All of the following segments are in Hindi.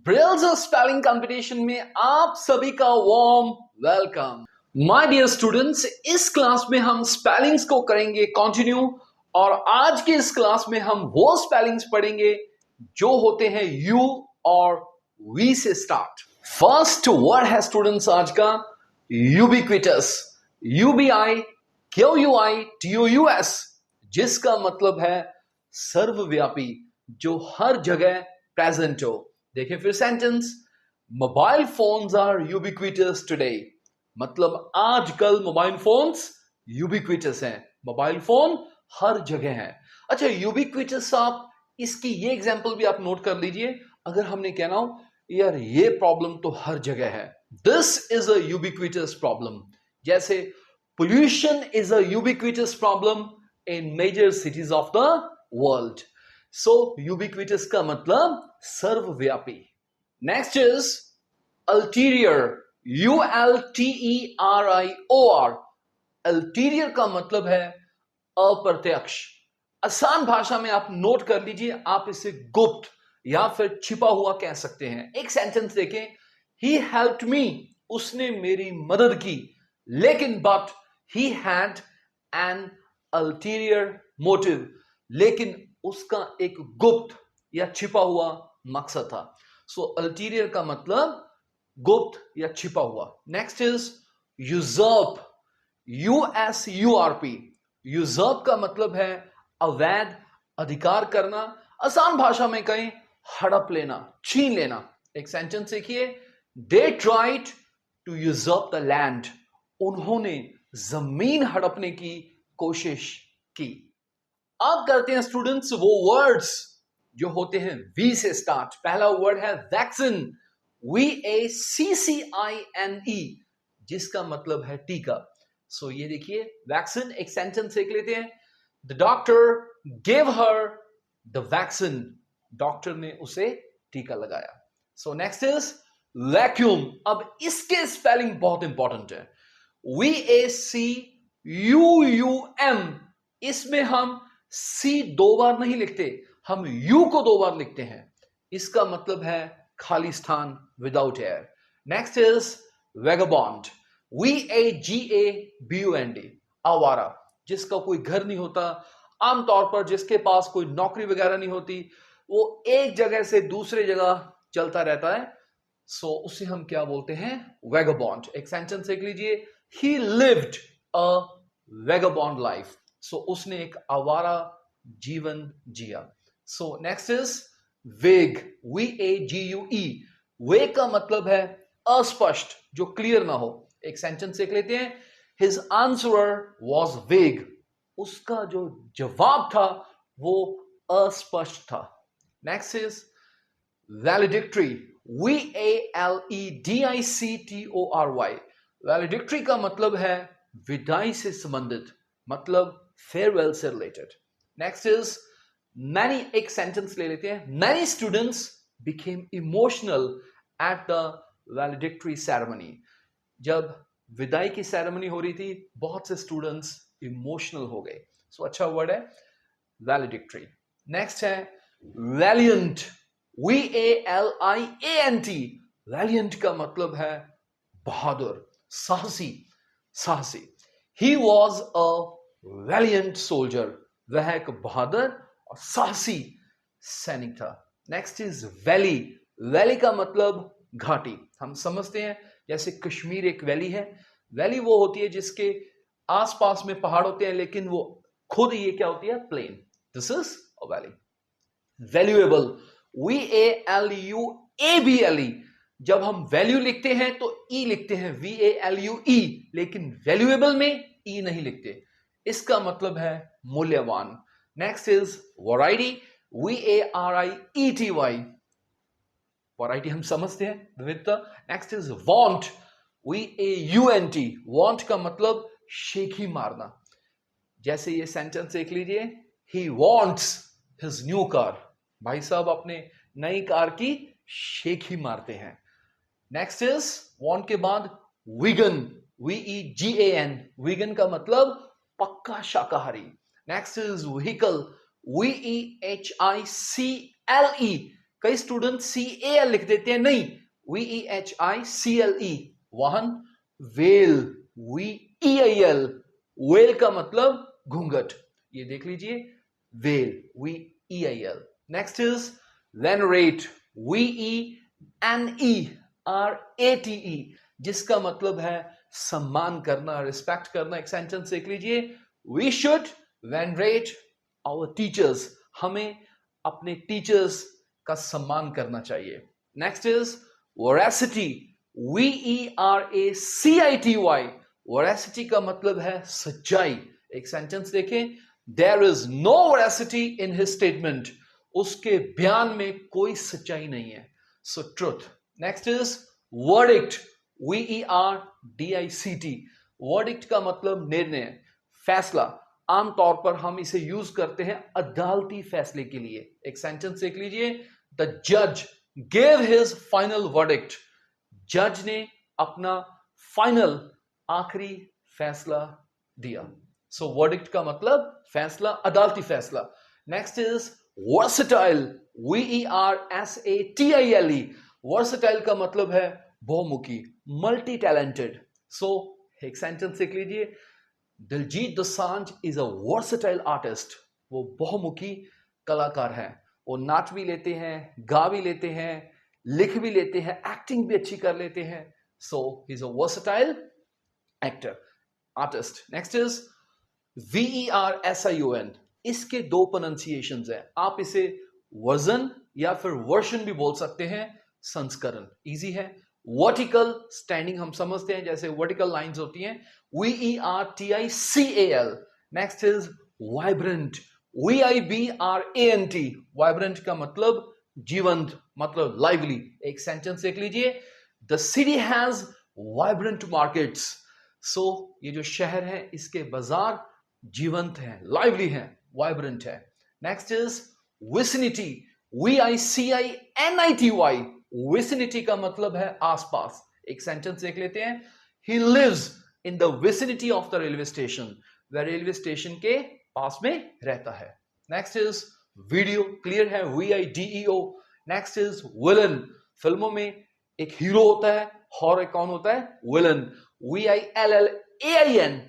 ब्रिल्स स्पेलिंग कंपटीशन में आप सभी का warm welcome. My dear students, इस क्लास में हम स्पेलिंग्स को करेंगे कंटिन्यू और आज के इस क्लास में हम वो स्पेलिंग्स पढ़ेंगे जो होते हैं यू और वी से स्टार्ट। फर्स्ट वर्ड है स्टूडेंट्स आज का ubiquitous, U B I Q U I T O U S, जिसका मतलब है सर्वव्यापी, जो हर जगह प्रेजेंट हो। देखिए फिर sentence, mobile phones are ubiquitous today, मतलब आजकल मोबाइल फोन्स यूबिक्विटस हैं, मोबाइल फोन हर जगह है। अच्छा, यूबिक्विटस, आप इसकी ये एग्जांपल भी आप नोट कर लीजिए। अगर हमने कहना हो यार ये प्रॉब्लम तो हर जगह है, this is a ubiquitous problem. जैसे pollution is a ubiquitous problem in major cities of the world. So ubiquitous का मतलब सर्वव्यापी। Next is ulterior, ULTERIOR। Ulterior का मतलब है अप्रत्यक्ष। आसान भाषा में आप नोट कर लीजिए, आप इसे गुप्त या फिर छिपा हुआ कह सकते हैं। एक सेंटेंस देखें, ही हेल्प्ड मी, उसने मेरी मदद की, लेकिन but he had an ulterior motive, लेकिन उसका एक गुप्त या छिपा हुआ मकसद था। सो अल्टीरियर का मतलब गुप्त या छिपा हुआ। Next is usurp, USURP। Usurp का मतलब है अवैध अधिकार करना। आसान भाषा में कहें हड़प लेना, छीन लेना। एक सेंटेंस देखिए, they tried to usurp the land, उन्होंने जमीन हड़पने की कोशिश की। अब करते हैं स्टूडेंट्स वो वर्ड्स जो होते हैं वी से स्टार्ट। पहला वर्ड है वैक्सीन, VACCINE, जिसका मतलब है टीका। सो ये देखिए वैक्सीन, एक सेंटेंस देख लेते हैं, the doctor give her the vaccine, doctor ने उसे टीका लगाया। सो नेक्स्ट इज वैक्यूम। अब इसके स्पेलिंग बहुत इंपॉर्टेंट है, VACUUM। इसमें हम सी दो बार नहीं लिखते, हम यू को दो बार लिखते हैं। इसका मतलब है खाली स्थान, without air. Next is vagabond, VAGABOND, आवारा, जिसका कोई घर नहीं होता, आमतौर पर जिसके पास कोई नौकरी वगैरह नहीं होती, वो एक जगह से दूसरे जगह चलता रहता है। सो उसे हम क्या बोलते हैं, वेगाबॉन्ड। एक सेंटेंस देख लीजिए, he lived a vagabond life, so उसने एक आवारा जीवन जिया। So next is vague, VAGUE। वेग का मतलब है अस्पष्ट, जो क्लियर ना हो। एक सेंटेंस देख लेते हैं, हिज आंसर वॉज वेग, उसका जो जवाब था वो अस्पष्ट था। Next is valedictory, VALEDICTORY। Valedictory का मतलब है विदाई से संबंधित, मतलब फेयरवेल से रिलेटेड। नेक्स्ट इज मैनी, एक सेंटेंस ले लेते हैं, many students became emotional at the valedictory ceremony. जब विदाई की सेरेमनी हो रही थी, बहुत से स्टूडेंट्स इमोशनल हो गए। सो अच्छा वर्ड है वैलिडिक्टरी। नेक्स्ट है वैलियंट, VALIANT। वैलियंट का मतलब है बहादुर, साहसी, साहसी। He was a valiant soldier, वह एक बहादुर और साहसी सैनिक था। नेक्स्ट इज वैली, वैली का मतलब घाटी। हम समझते हैं जैसे कश्मीर एक वैली है, वैली वो होती है जिसके आसपास में पहाड़ होते हैं, लेकिन वो खुद ये क्या होती है, plain. This is a valley. Valuable, VALUABLE। जब हम वैल्यू लिखते हैं तो ई लिखते हैं, VALUE, लेकिन वैल्यूएबल में ई नहीं लिखते, इसका मतलब है मूल्यवान। Next is variety, VARIETY। Variety हम समझते हैं, विविधता। Next is want, WAUNT। Want का मतलब शेखी मारना। जैसे ये सेंटेंस देख लीजिए, he wants his new car, भाई साहब अपने नई कार की शेखी मारते हैं। नेक्स्ट इज वॉन्ट के बाद वीगन, VEGAN। वीगन का मतलब पक्का शाकाहारी। Next is vehicle, VEHICLE। कई स्टूडेंट CAL लिख देते हैं, नहीं, VEHICLE वाहन, वेल, VEIL वेल का मतलब घूंघट, ये देख लीजिए, veil, VEIL। Next is venerate, VENERATE जिसका मतलब है सम्मान करना, रिस्पेक्ट करना। एक सेंटेंस देख लीजिए, we should venerate our teachers, हमें अपने टीचर्स का सम्मान करना चाहिए। Next is veracity, VERACITY veracity का मतलब है सच्चाई। एक सेंटेंस देखें, there is no veracity in his statement, उसके बयान में कोई सच्चाई नहीं है, so truth. Next is verdict, VERDICT verdict का मतलब निर्णय, फैसला। आमतौर पर हम इसे यूज करते हैं अदालती फैसले के लिए। एक सेंटेंस देख लीजिए, द जज गेव हिज फाइनल वर्डिक्ट, जज ने अपना फाइनल आखिरी फैसला दिया। सो वर्डिक्ट का मतलब फैसला, अदालती फैसला। Next is versatile, VERSATILE versatile का मतलब है बहुमुखी, मल्टी टैलेंटेड। सो एक सेंटेंस लिख लीजिए, Diljit Dosanjh is a versatile artist, वो बहुमुखी कलाकार है, वो नाच भी लेते हैं, गा भी लेते हैं, लिख भी लेते हैं, एक्टिंग भी अच्छी कर लेते हैं। So he is a versatile actor, artist. Next is VERSION, इसके दो प्रोनाउंसिएशंस हैं, आप इसे वर्जन या फिर वर्शन भी बोल सकते हैं, संस्करण, इजी है। वर्टिकल स्टैंडिंग हम समझते हैं, जैसे वर्टिकल लाइंस होती हैं, VERTICAL। Next is vibrant, VIBRANT vibrant का मतलब जीवंत, मतलब लाइवली। एक सेंटेंस देख लीजिए, the city has vibrant markets, so ये जो शहर है इसके बाजार जीवंत हैं, लाइवली हैं, वाइब्रेंट है। Next is vicinity, VICINITY vicinity का मतलब है आसपास। एक सेंटेंस देख लेते हैं, he lives in the vicinity of the railway station, वह रेलवे स्टेशन के पास में रहता है। नेक्स्ट इज वीडियो, क्लियर है, VIDEO। नेक्स्ट इज विलन, फिल्मों में एक हीरो होता है, और कौन होता है, विलन, VILLAIN,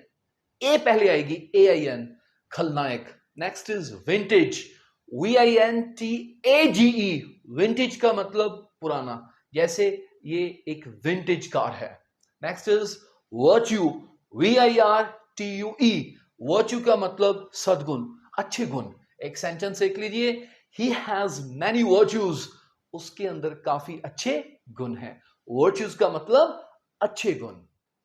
ए पहले आएगी, AIN, खलनायक। Next is vintage, VINTAGE vintage का मतलब पुराना, जैसे ये एक विंटेज कार है। Next is virtue, VIRTUE virtue का मतलब सद्गुण, अच्छे गुण। एक सेंटेंस देख लीजिए, ही हैज मैनी वर्च्यूज, उसके अंदर काफी अच्छे गुण हैं। वर्च्यूज का मतलब अच्छे गुण।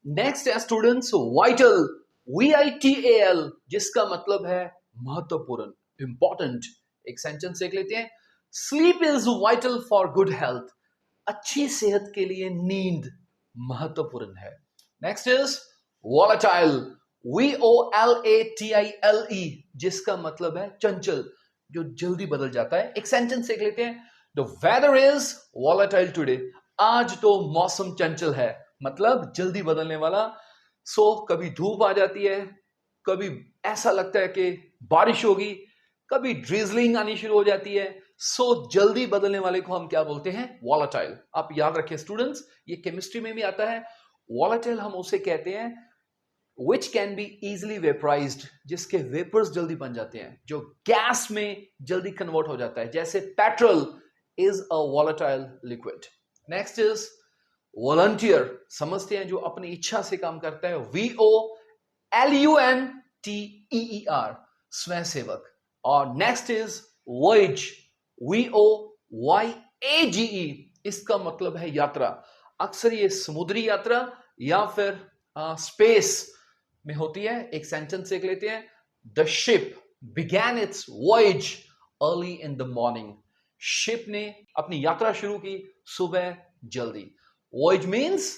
नेक्स्ट है स्टूडेंट्स वाइटल, VITAL जिसका मतलब है महत्वपूर्ण, इंपॉर्टेंट। एक सेंटेंस देख लेते हैं, sleep is vital for good health, अच्छी सेहत के लिए नींद महत्वपूर्ण है। नेक्स्ट इज वॉलेटाइल, VOLATILE जिसका मतलब है चंचल, जो जल्दी बदल जाता है। एक सेंटेंस देख लेते हैं, the weather is volatile today, आज तो मौसम चंचल है, मतलब जल्दी बदलने वाला। सो कभी धूप आ जाती है, कभी ऐसा लगता है कि बारिश होगी, कभी ड्रिजलिंग आनी शुरू हो जाती है। सो जल्दी बदलने वाले को हम क्या बोलते हैं, वॉलेटाइल। आप याद रखिए स्टूडेंट्स, ये केमिस्ट्री में भी आता है। वॉलेटाइल हम उसे कहते हैं which can be easily vaporized, जिसके वेपर्स जल्दी बन जाते हैं, जो गैस में जल्दी कन्वर्ट हो जाता है, जैसे petrol is a volatile liquid. Next is volunteer, समझते हैं जो अपनी इच्छा से काम करता है, VOLUNTEER स्वयं सेवक। और नेक्स्ट इज वॉयज, VOYAGE इसका मतलब है यात्रा। अक्सर ये समुद्री यात्रा या फिर स्पेस में होती है। एक सेंटेंस देख लेते हैं, the ship began it's voyage early in the morning, ship ने अपनी यात्रा शुरू की सुबह जल्दी। वॉयज मीन्स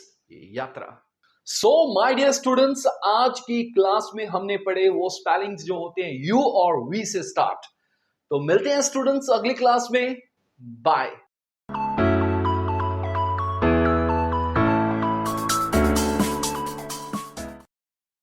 यात्रा। सो माय डियर स्टूडेंट्स, आज की क्लास में हमने पढ़े वो स्पेलिंग्स जो होते हैं यू और वी से स्टार्ट। तो मिलते हैं स्टूडेंट्स अगली क्लास में, बाय।